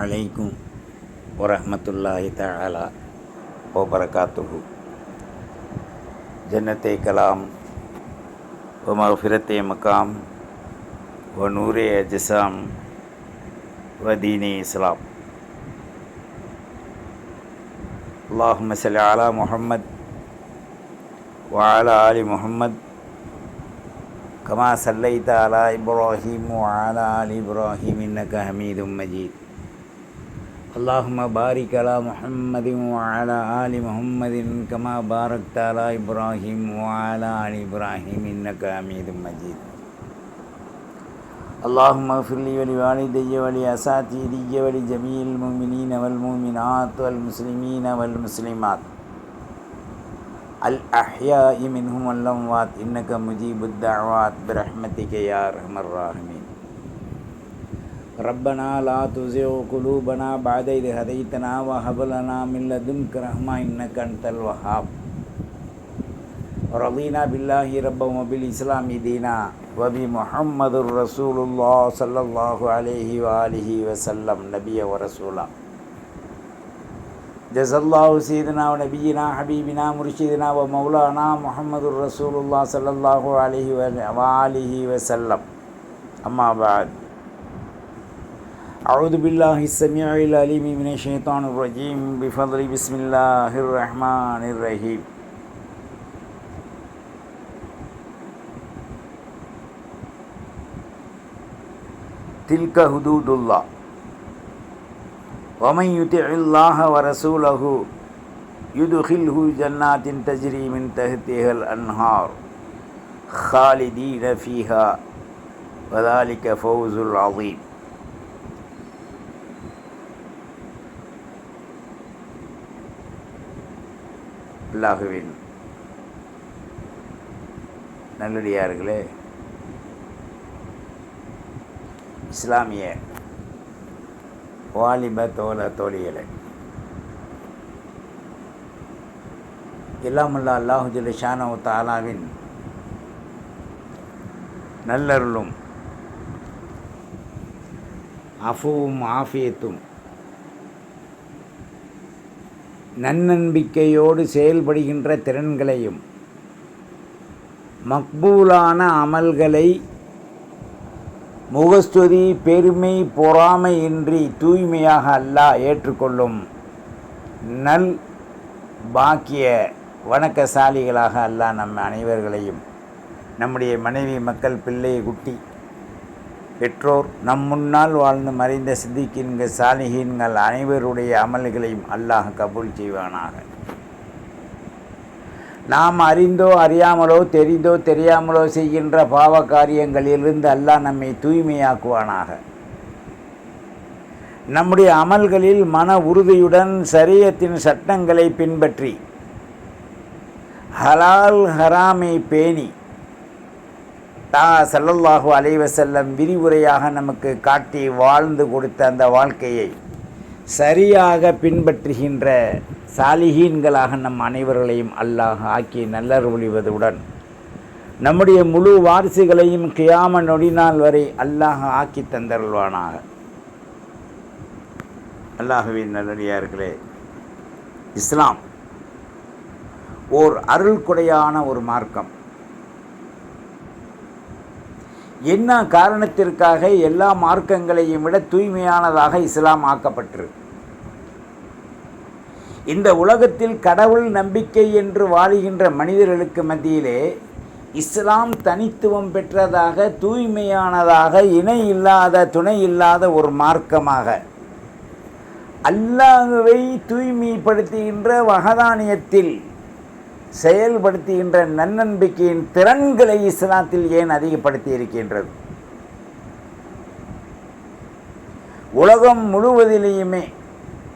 அலைக்கும் வரஹ்மத்துல்லாஹி தஆலா வ பரகாத்துஹு. ஜன்னத்தே கலாம் வ மஃபிரத்தே மகாம் வ நூரே அஜ்ஸாம் வ தீனே இஸ்லாம். அல்லாஹும்ம ஸல்லி அலா முஹம்மத் வ அலா ஆலி முஹம்மத் கமா ஸல்லைத அலா இப்ராஹீம் வ அலா ஆலி இப்ராஹீம் இன்னக ஹமீதும் மஜீத். அல்லாஹும்ம பாரிக் அலா முஹம்மதின் வ அலா ஆலி முஹம்மதின் கமா பாரக்த அலா இப்ராஹீம் வ அலா ஆலி இப்ராஹீம் இன்னக ஹமீதும் மஜீத். அல்லாஹும்ம ஃபிர்லி வலி வாலிதைய வலி அசாத்தீதிய வலி ஜமீல் முஃமினீன வல் முஃமினாத் வல் முஸ்லிமீன வல் முஸ்லிமாத் அல் அஹ்யாஇ மின்ஹும் வல் அம்வாத் இன்னக முஜீபுத் தஅவாத் பிரஹ்மதிக யா அர்ஹமர் ராஹிமீன். ரப்பனா லா துஸிக் குலூபனா பஅத இத் ஹதைதனா வ ஹப் லனா மின் லதுன்க ரஹ்மா இன்னக அன்தல் வஹ்ஹாப். ரதீனா பில்லாஹி ரப்பன் வ பில் இஸ்லாமி தீனா வ பி முஹம்மதுர் ரசூலுல்லாஹ் ஸல்லல்லாஹு அலைஹி வ ஆலிஹி வ ஸல்லம் நபிய வ ரசூலா. ஜஸல்லாஹு சய்யிதனா வ நபியினா ஹபீபினா முர்ஷிதினா வ மௌலானா முஹம்மதுர் ரசூலுல்லாஹ் ஸல்லல்லாஹு அலைஹி வ ஆலிஹி வ ஸல்லம். அம்மா பஅத். أعوذ بالله السميع العليم من الشيطان الرجيم بفضل بسم الله الرحمن الرحيم. تلك حدود الله ومن يطع الله ورسوله يدخله جنات تجري من تحتها الأنهار خالدين فيها وذلك فوز العظيم. அல்லாஹுவின் நல்லடியார்களே, இஸ்லாமிய வாலிப தோழிகளே, எல்லாமல்ல அல்லாஹு ஜல்ல ஷானஹு தஆலாவின் நல்லருளும் அஃபுவும் ஆஃபியத்தும் நன்னம்பிக்கையோடு செயல்படுகின்ற திறன்களையும் மக்பூலான அமல்களை முகஸ்துதி பெருமை பொறாமை இன்றி தூய்மையாக அல்லாஹ் ஏற்றுக்கொள்ளும் நல் பாக்கிய வணக்கசாலிகளாக அல்லாஹ் நம் அனைவர்களையும், நம்முடைய மனைவி மக்கள் பிள்ளை குட்டி பெற்றோர் நம் முன்னால் வாழ்ந்து மறைந்த சித்திகீன்கள் சாலிஹீன்கள் அனைவருடைய அமல்களையும் அல்லாஹ் கபூல் செய்வானாக. நாம் அறிந்தோ அறியாமலோ தெரிந்தோ தெரியாமலோ செய்கின்ற பாவ காரியங்களிலிருந்து அல்லாஹ் நம்மை தூய்மையாக்குவானாக. நம்முடைய அமல்களில் மன உறுதியுடன் ஷரியத்தின் சட்டங்களை பின்பற்றி ஹலால் ஹராமை பேணி ஸல்லல்லாஹு அலைஹி வஸல்லம் விரிவுரையாக நமக்கு காட்டி வாழ்ந்து கொடுத்த அந்த வாழ்க்கையை சரியாக பின்பற்றுகின்ற சாலிஹீன்களாக நம் அனைவர்களையும் அல்லாஹ் ஆக்கி நல்லருளிவதுடன் நம்முடைய முழு வாரிசுகளையும் கியாம நொடிநாள் வரை அல்லாஹ் ஆக்கி தந்தருள்வானாக. அல்லாஹுவின் நல்லடியார்களே, இஸ்லாம் ஓர் அருள் கொடையான ஒரு மார்க்கம். என்ன காரணத்திற்காக எல்லா மார்க்கங்களையும் விட தூய்மையானதாக இஸ்லாம் ஆக்கப்பட்டிருக்கு? இந்த உலகத்தில் கடவுள் நம்பிக்கை என்று வாழுகின்ற மனிதர்களுக்கு மத்தியிலே இஸ்லாம் தனித்துவம் பெற்றதாக, தூய்மையானதாக, இணை இல்லாத துணை இல்லாத ஒரு மார்க்கமாக, அல்லாஹ்வை தூய்மைப்படுத்துகின்ற வஹதானியத்தில் செயல்படுத்துகின்ற நன்னம்பிக்கையின் திறன்களை இஸ்லாத்தில் ஏன் அதிகப்படுத்தி இருக்கின்றது? உலகம் முழுவதிலேயுமே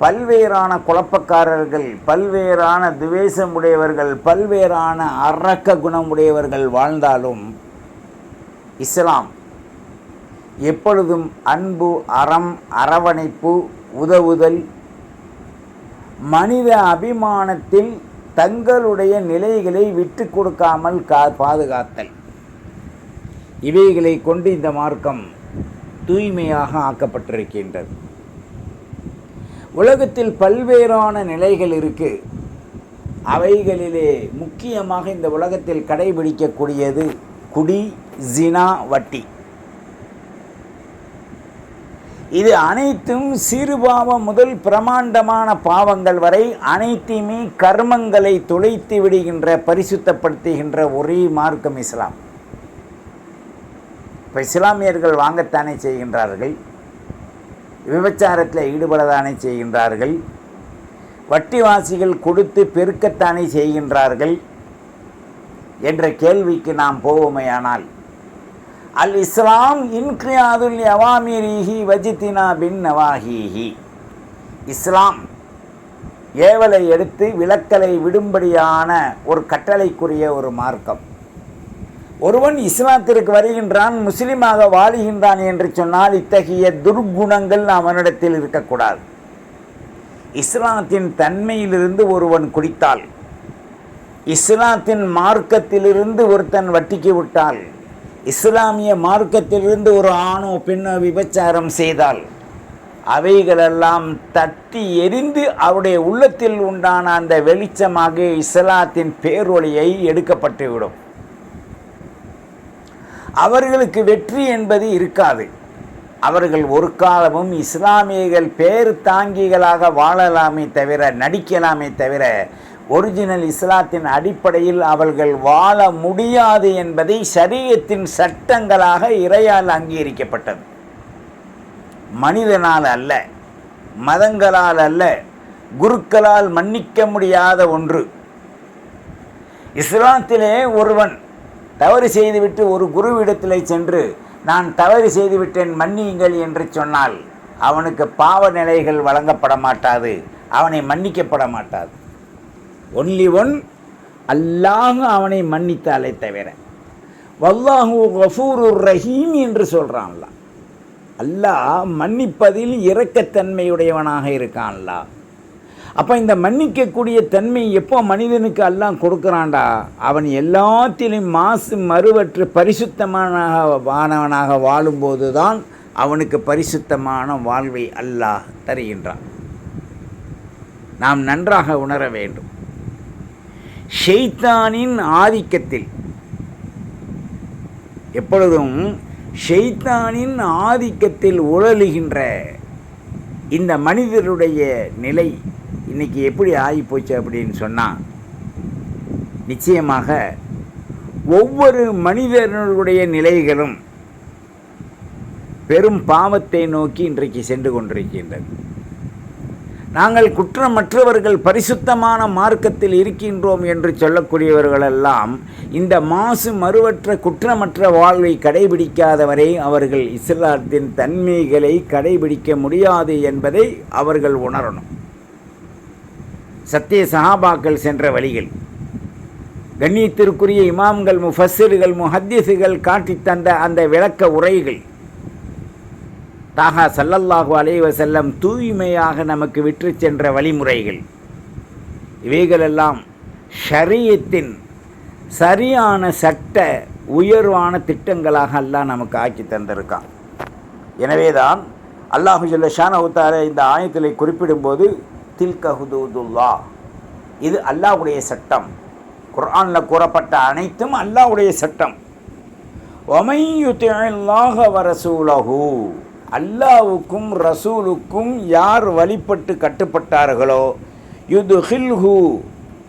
பல்வேறான குழப்பக்காரர்கள், பல்வேறான துவேஷமுடையவர்கள், பல்வேறான அரக்க குணமுடையவர்கள் வாழ்ந்தாலும் இஸ்லாம் எப்பொழுதும் அன்பு, அறம், அரவணைப்பு, உதவுதல், மனித அபிமானத்தில் தங்களுடைய நிலைகளை விட்டு கொடுக்காமல் பாதுகாத்தல், இவைகளை கொண்டு இந்த மார்க்கம் தூய்மையாக ஆக்கப்பட்டிருக்கின்றது. உலகத்தில் பல்வேறான நிலைகள் இருக்குது. அவைகளிலே முக்கியமாக இந்த உலகத்தில் கடைபிடிக்கக்கூடியது குடி, ஜினா, வட்டி. இது அனைத்தும் சிறுபாவம் முதல் பிரமாண்டமான பாவங்கள் வரை அனைத்தையுமே கர்மங்களை தொலைத்து விடுகின்ற, பரிசுத்தப்படுத்துகின்ற ஒரே மார்க்கம் இஸ்லாம். இப்போ இஸ்லாமியர்கள் வாங்கத்தானே செய்கின்றார்கள், விபச்சாரத்தில் ஈடுபடத்தானே செய்கின்றார்கள், வட்டிவாசிகள் கொடுத்து பெருக்கத்தானே செய்கின்றார்கள் என்ற கேள்விக்கு நாம் போவோமையானால், அல் இஸ்லாம் இன்கியாதுல் அவாமிரிஹி வஜித்தினா பின் நவாஹிஹி. இஸ்லாம் ஏவலை எடுத்து விலக்கலை விடும்படியான ஒரு கட்டளைக்குரிய ஒரு மார்க்கம். ஒருவன் இஸ்லாத்திற்கு வருகின்றான், முஸ்லீமாக வாழுகின்றான் என்று சொன்னால் இத்தகைய துர்குணங்கள் அவனிடத்தில் இருக்கக்கூடாது. இஸ்லாத்தின் தன்மையிலிருந்து ஒருவன் குடித்தால், இஸ்லாத்தின் மார்க்கத்திலிருந்து ஒருத்தன் வட்டிக்கு விட்டால், இஸ்லாமிய மார்க்கத்திலிருந்து ஒரு ஆணோ பெண்ணோ விபச்சாரம் செய்தால், அவைகளெல்லாம் தட்டி எரிந்து அவருடைய உள்ளத்தில் உண்டான அந்த வெளிச்சமாக இஸ்லாத்தின் பேரொளியை எடுக்கப்பட்டுவிடும். அவர்களுக்கு வெற்றி என்பது இருக்காது. அவர்கள் ஒரு காலமும் இஸ்லாமியர்கள் பேர் தாங்கிகளாக வாழலாமே தவிர, நடிக்கலாமே தவிர, ஒரிஜினல் இஸ்லாத்தின் அடிப்படையில் அவர்கள் வாழ முடியாது என்பதை ஷரீஅத்தின் சட்டங்களாக இறையால் அங்கீகரிக்கப்பட்டது. மனிதனால் அல்ல, மதங்களால் அல்ல, குருக்களால் மன்னிக்க முடியாத ஒன்று. இஸ்லாத்திலே ஒருவன் தவறு செய்துவிட்டு ஒரு குருவிடத்தில் சென்று நான் தவறு செய்துவிட்டேன் மன்னியுங்கள் என்று சொன்னால் அவனுக்கு பாவ நிலைகள் வழங்கப்பட மாட்டாது, அவனை மன்னிக்கப்பட மாட்டாது. ஒன்லி ஒன் அல்லாஹ் அவனை மன்னித்தாலே தவிர. வல்லாஹு கஃபூருர் ரஹீம் என்று சொல்கிறான்ல, அல்லாஹ் மன்னிப்பதில் இரக்கத்தன்மையுடையவனாக இருக்கான்ல. அப்போ இந்த மன்னிக்கக்கூடிய தன்மை எப்போ மனிதனுக்கு அல்லாஹ் கொடுக்குறான்டா, அவன் எல்லாத்திலும் மாசு மறுவற்று பரிசுத்தமானவனாக வாழும்போது தான் அவனுக்கு பரிசுத்தமான வாழ்வை அல்லாஹ் தருகின்றான். நாம் நன்றாக உணர வேண்டும். ஷைத்தானின் ஆதிக்கத்தில், எப்பொழுதும் ஷைத்தானின் ஆதிக்கத்தில் உழலுகின்ற இந்த மனிதருடைய நிலை இன்றைக்கி எப்படி ஆகிப்போச்சு அப்படின்னு சொன்னால், நிச்சயமாக ஒவ்வொரு மனிதனுடைய நிலைகளும் பெரும் பாவத்தை நோக்கி இன்றைக்கு சென்று கொண்டிருக்கின்றது. நாங்கள் குற்றமற்றவர்கள் பரிசுத்தமான மார்க்கத்தில் இருக்கின்றோம் என்று சொல்லக்கூடியவர்களெல்லாம் இந்த மாசு மறுவற்ற குற்றமற்ற வாழ்வை கடைபிடிக்காதவரை அவர்கள் இஸ்லாத்தின் தன்மைகளை கடைபிடிக்க முடியாது என்பதை அவர்கள் உணரணும். சத்திய சஹாபாக்கள் சென்ற வழிகள், கண்ணியத்திற்குரிய இமாம்கள், முஃபஸ்ஸிர்கள், முஹத்திஸுகள் காட்டித் தந்த அந்த விளக்க உரைகள், தாஹா ஸல்லல்லாஹு அலைஹி வஸல்லம் தூய்மையாக நமக்கு விற்று சென்ற வழிமுறைகள், இவைகளெல்லாம் ஷரீஅத்தின் சரியான சட்ட உயர்வான திட்டங்களாக அல்லாஹ் நமக்கு ஆக்கி தந்திருக்கான். எனவே தான் அல்லாஹு ஜல்ல ஷானஹு தஆலா இந்த ஆயத்திலே குறிப்பிடும்போது தில்க ஹுதூதுல்லாஹ், இது அல்லாஹ்வுடைய சட்டம். குர்ஆனில் கூறப்பட்ட அனைத்தும் அல்லாஹ்வுடைய சட்டம். வமை யுத்திஇல்லாஹ வ ரசூலஹு, அல்லாஹ்வுக்கும் ரசூலுக்கும் யார் வழிபட்டு கட்டுப்பட்டார்களோ, யுதுஹில்ஹு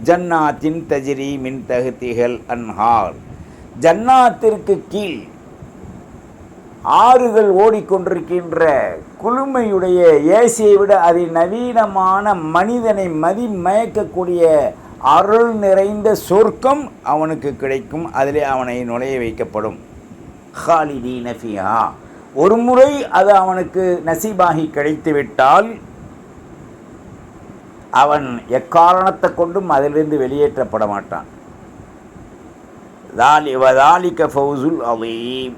ஜன்னாத்தின் தஜ்ரி மின் தஹ்திஹல் அன்ஹார், ஜன்னாத்திற்கு கீழ் ஆறுகள் ஓடிக்கொண்டிருக்கின்ற குளுமையுடைய ஏசியை விட அதி நவீனமான மனிதனை மயக்கக்கூடிய அருள் நிறைந்த சொர்க்கம் அவனுக்கு கிடைக்கும். அதிலே அவனை நுழைய வைக்கப்படும். ஹாலிதீன ஃபிஹா, ஒரு முறை அது அவனுக்கு நசீபாகி கிடைத்துவிட்டால் அவன் எக்காரணத்தை கொண்டும் அதிலிருந்து வெளியேற்றப்பட மாட்டான். வதாலிக ஃபௌசுல் அதீம்,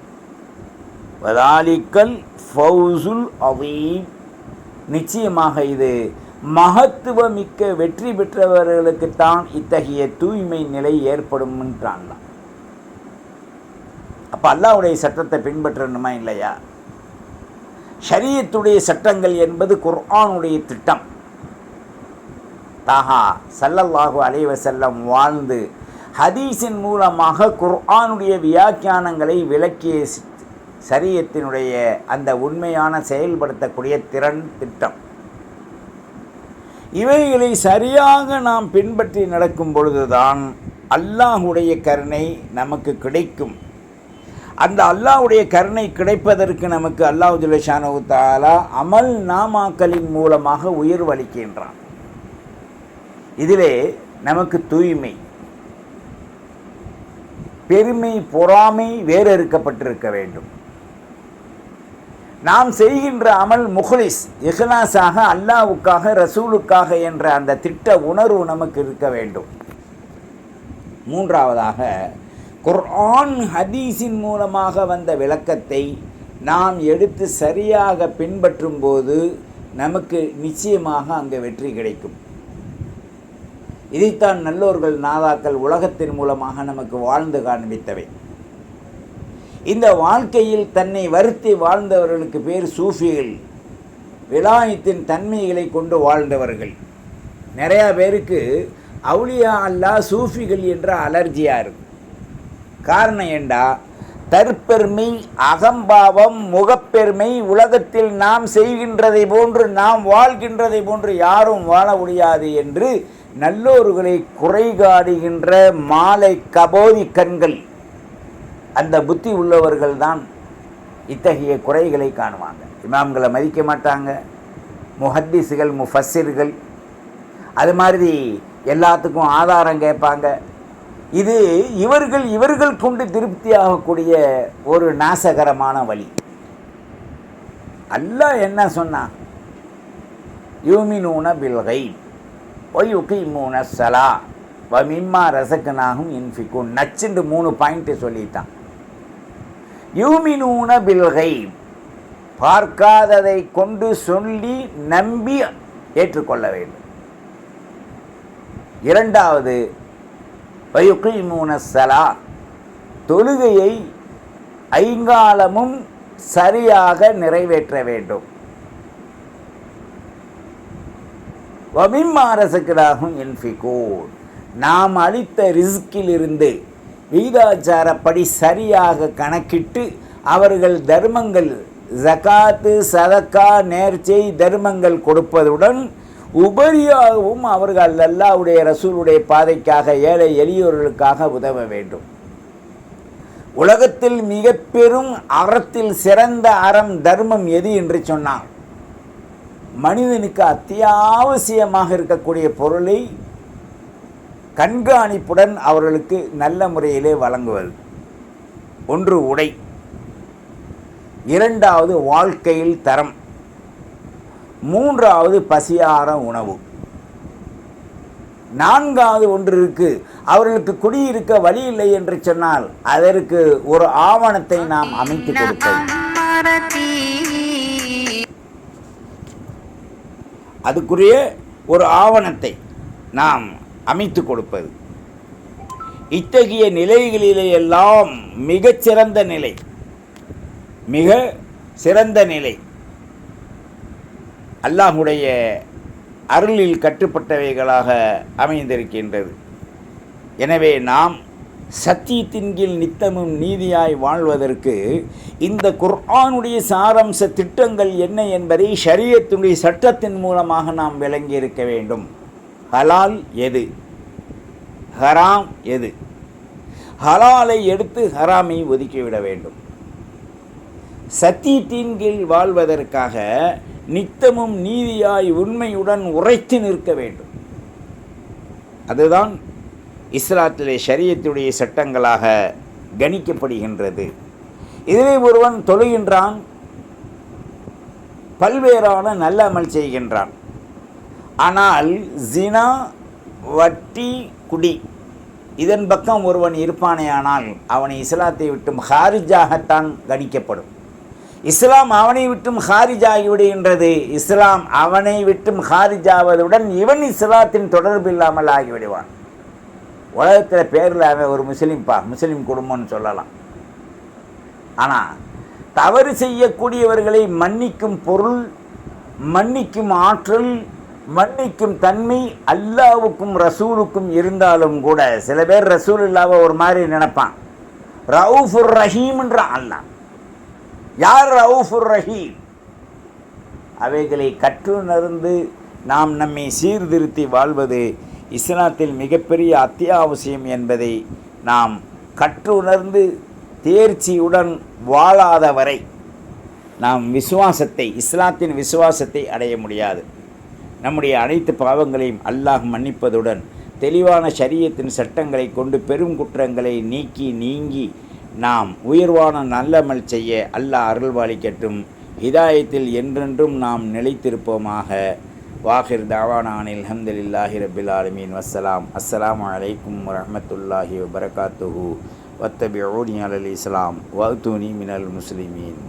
வதாலிக்கல் ஃபௌசுல் அதீம், நிச்சயமாக இது மகத்துவமிக்க வெற்றி பெற்றவர்களுக்குத்தான் இத்தகைய தூய்மை நிலை ஏற்படும் என்றான். அப்போ அல்லாஹ்வுடைய சட்டத்தை பின்பற்றணுமா இல்லையா? ஷரீஅத்துடைய சட்டங்கள் என்பது குர்ஆனுடைய திட்டம். தாஹா ஸல்லல்லாஹு அலைஹி வஸல்லம் வாழ்ந்து ஹதீஸின் மூலமாக குர்ஆனுடைய வியாக்கியானங்களை விளக்கிய ஷரியத்தினுடைய அந்த உண்மையான செயல்படுத்தக்கூடிய திறன் திட்டம், இவைகளை சரியாக நாம் பின்பற்றி நடக்கும் பொழுதுதான் அல்லாஹுடைய கருணை நமக்கு கிடைக்கும். அந்த அல்லாஹுடைய கருணை கிடைப்பதற்கு நமக்கு அல்லாஹ் ஜல்ல ஷானஹு தஆலா அமல் நாமாக்களின் மூலமாக உயர்வளிக்கின்றான். இதிலே நமக்கு தூய்மை, பெருமை, பொறாமை வேறறுக்கப்பட்டிருக்க வேண்டும். நாம் செய்கின்ற அமல் முஹ்லிஸ், இஹ்லாஸாக அல்லாஹ்வுக்காக ரசூலுக்காக என்ற அந்த திட்ட உணர்வு நமக்கு இருக்க வேண்டும். மூன்றாவதாக, குர்ஆன் ஹதீஸின் மூலமாக வந்த விளக்கத்தை நாம் எடுத்து சரியாக பின்பற்றும் போது நமக்கு நிச்சயமாக அங்கே வெற்றி கிடைக்கும். இதைத்தான் நல்லோர்கள் நாதாக்கள் உலகத்தின் மூலமாக நமக்கு வாழ்ந்து காண்பித்தவை. இந்த வாழ்க்கையில் தன்னை வருத்தி வாழ்ந்தவர்களுக்கு பேர் சூஃபிகள், விலாயத்தின் தன்மைகளை கொண்டு வாழ்ந்தவர்கள். நிறையா பேருக்கு அவுலியா அல்லாஹ் சூஃபிகள் என்ற அலர்ஜியாக இருக்கும். காரணம் ஏண்டா, தற்பெருமை, அகம்பாவம், முகப்பெருமை, உலகத்தில் நாம் செய்கின்றதை போன்று நாம் வாழ்கின்றதை போன்று யாரும் வாழ முடியாது என்று நல்லோர்களை குறைகாடுகின்ற மாலை கபோதி கண்கள், அந்த புத்தி உள்ளவர்கள் தான் இத்தகைய குறைகளை காணுவாங்க. இமாம்களை மதிக்க மாட்டாங்க, முஹத்திஸுகள், முஃபஸ்ஸிர்கள், அது மாதிரி எல்லாத்துக்கும் ஆதாரம் கேட்பாங்க. இது இவர்கள் கொண்டு திருப்தியாகக்கூடிய ஒரு நாசகரமான வழி. அல்லாஹ் என்ன சொன்னான்? யூமினூன பில் கைப் வ யுகீமூன ஸலா வ மிம்மா ரஸக்னாஹும் யுன்ஃபிகூன். நச்சுண்டு 3 பாயிண்ட் சொல்லிட்டான். யூமினூன பில் கைப், பார்க்காததை கொண்டு சொல்லி நம்பி ஏற்றுக்கொள்ள வேண்டும். இரண்டாவது, வயுகீமூன ஸலா, தொழுகையை ஐங்காலமும் சரியாக நிறைவேற்ற வேண்டும். வமிம்மா ரஸக்னாஹும் யுன்ஃபிகூன், நாம் அளித்த ரிஸ்கிலிருந்து விகிதாச்சாரப்படி சரியாக கணக்கிட்டு அவர்கள் தர்மங்கள், ஜகாத்து, சதக்கா, நேர்ச்சை, தர்மங்கள் கொடுப்பதுடன் உபரியாகவும் அவர்கள் அல்லாஹ்வுடைய ரசூலுடைய பாதைக்காக, ஏழை எளியோர்களுக்காக உதவ வேண்டும். உலகத்தில் மிக பெரும் அறத்தில் சிறந்த அறம் தர்மம் எது என்று சொன்னான்? மனிதனுக்கு அத்தியாவசியமாக இருக்கக்கூடிய பொருளை கண்காணிப்புடன் அவர்களுக்கு நல்ல முறையிலே வழங்குவது. ஒன்று உடை, இரண்டாவது வாழ்க்கையில் தரம், மூன்றாவது பசியார உணவு, நான்காவது ஒன்று இருக்கு, அவர்களுக்கு குடியிருக்க வழி இல்லை என்று சொன்னால் அதற்கு ஒரு ஆவணத்தை நாம் அமைத்து கொடுப்பது. அதுக்குரிய ஒரு ஆவணத்தை நாம் அமைத்து கொடுப்பது. இத்தகைய நிலைகளிலே எல்லாம் மிகச்சிறந்த நிலை, மிக சிறந்த நிலை அல்லாஹ்வுடைய அருளில் கட்டுப்பட்டவைகளாக அமைந்திருக்கின்றது. எனவே நாம் சத்தியத்தின் கீழ் நித்தமும் நீதியாய் வாழ்வதற்கு இந்த குர்ஆனுடைய சாரம்ச திட்டங்கள் என்ன என்பதை ஷரியத்துடைய சட்டத்தின் மூலமாக நாம் விளங்கி இருக்க வேண்டும். ஹலால் எது, ஹராம் எது, ஹலாலை எடுத்து ஹராமை ஒதுக்கிவிட வேண்டும். சத்தியத்தின் கீழ் வாழ்வதற்காக நித்தமும் நீதியாய் உண்மையுடன் உரைத்து நிற்க வேண்டும். அதுதான் இஸ்லாத்திலே ஷரியத்துடைய சட்டங்களாக கணிக்கப்படுகின்றது. இதிலே ஒருவன் தொழுகின்றான், பல்வேறான நல்ல அமல் செய்கின்றான். ஆனால் ஜினா, வட்டி, குடி இதன் பக்கம் ஒருவன் இருப்பானேயானால் அவனை இஸ்லாத்தை விட்டும் ஹாரிஜாகத்தான் கணிக்கப்படும். இஸ்லாம் அவனை விட்டும் ஹாரிஜாகி விடுகின்றது. இஸ்லாம் அவனை விட்டும் ஹாரிஜாவதுடன் இவன் இஸ்லாத்தின் தொடர்பு இல்லாமல் ஆகிவிடுவான். உலகத்தில் பேரில் அவன் ஒரு முஸ்லீம் குடும்பம்னு சொல்லலாம். ஆனால் தவறு செய்யக்கூடியவர்களை மன்னிக்கும் பொருள், மன்னிக்கும் ஆற்றல், மன்னிக்கும் தன்மை அல்லாவுக்கும் ரசூலுக்கும் இருந்தாலும் கூட சில பேர் ரசூல் இல்லாவ ஒரு மாதிரி நினைப்பான். ரவுஃபுர் ரஹீம்ன்றான் அல்லாஹ். யார் ரவுஃபுர் ரஹீம்? அவைகளை கற்றுணர்ந்து நாம் நம்மை சீர்திருத்தி வாழ்வது இஸ்லாத்தில் மிகப்பெரிய அத்தியாவசியம் என்பதை நாம் கற்றுணர்ந்து தேர்ச்சியுடன் வாழாத வரை நாம் இஸ்லாத்தின் விசுவாசத்தை அடைய முடியாது. நம்முடைய அனைத்து பாவங்களையும் அல்லாஹ் மன்னிப்பதுடன் தெளிவான ஷரியத்தின் சட்டங்களை கொண்டு பெரும் குற்றங்களை நீங்கி நாம் உயர்வான நல்லமல் செய்ய அல்லாஹ் அருள்வாளிக்கட்டும். ஹிதாயத்தில் என்றென்றும் நாம் நிலைத்திருப்போமாக. வாஹிர் தாவானானில் அல்ஹம்துலில்லாஹி ரப்பில் ஆலமீன். வஸ்ஸலாம். அஸ்ஸலாமு அலைக்கும் வரஹ்மத்துல்லாஹி வபரகாத்துஹு. வத்தபிஊனி அலல் இஸ்லாம் வஅத்தூனி மினல் முஸ்லிமீன்.